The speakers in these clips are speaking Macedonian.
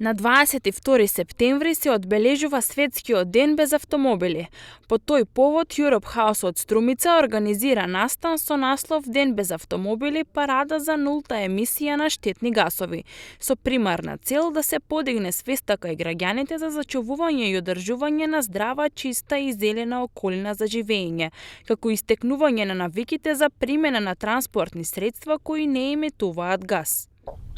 На 22 септември се одбележува Светскиот ден без автомобили. По тој повод Europe House од Струмица организира настан со наслов Ден без автомобили, парада за нулта емисија на штетни гасови, со примарна цел да се подигне свеста кај граѓаните за зачувување и одржување на здрава, чиста и зелена околина за живење, како истекнување на навиките за примена на транспортни средства кои не емитуваат гас.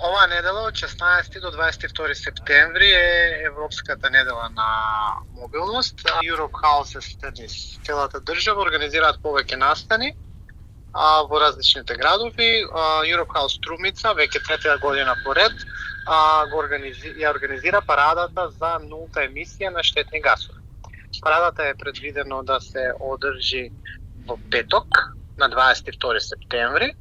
Оваа недела од 16 до 22 септември е Европската недела на мобилност. Europe House целата држава организираат повеќе настани во различните градови. Europe House Струмица веќе трета година поред ја организира парадата за нулта емисија на штетни гасови. Парадата е предвидено да се одржи во петок на 22 септември.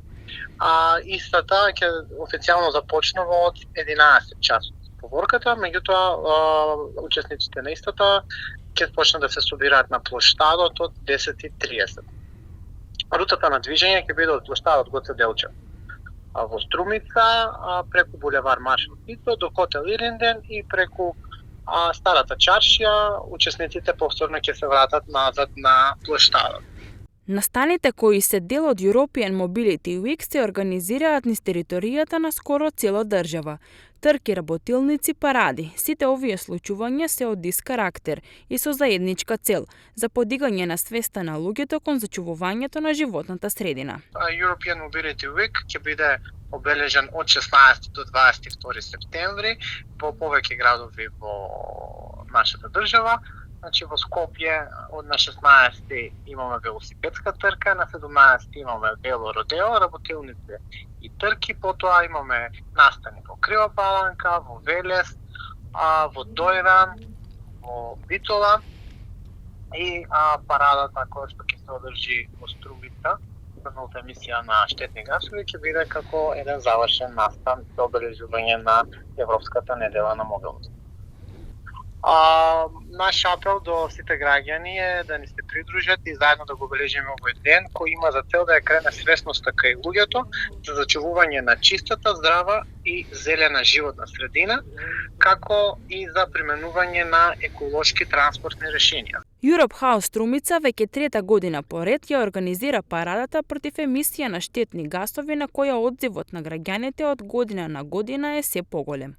Истата ќе официјално започнува од 11 часот поворката, меѓутоа учесниците на истата ќе почнат да се собираат на плоштадот од 10:30. Рутата на движење ќе биде од плоштадот Гоце Делчев во Струмица преку булевар Маршал Тито до хотел Иринден и преку Старата чаршија. Учесниците повторно ќе се вратат назад на плоштадот. Настаните кои се дел од European Mobility Week се организираат низ територијата на скоро цела држава. Трки, работилници, паради. Сите овие случувања се од ист карактер и со заедничка цел за подигање на свеста на луѓето кон зачувувањето на животната средина. European Mobility Week ќе биде обележан од 16 до 22 септември во повеќе градови во нашата држава. Значи во Скопје на 16 имаме велосипедска трка, на 17 имаме вело родео, работилници и трки, потоа имаме настани во Крива Паланка, во Велес, во Дојран, во Битола и парадата која што ќе се одржи во Струмица за нулта емисија на штетни гасови ќе биде како еден завршен настан за обележување на Европската недела на мобилност. Наш апел до сите граѓани е да ни се придружат и заедно да го обележиме овој ден кој има за цел да ја крене свесноста кај луѓето за зачувување на чистата, здрава и зелена животна средина, како и за применување на еколошки транспортни решенија. Europe House Струмица веќе трета година поред ја организира парадата против емисија на штетни гасови на која одзивот на граѓаните од година на година е се поголем.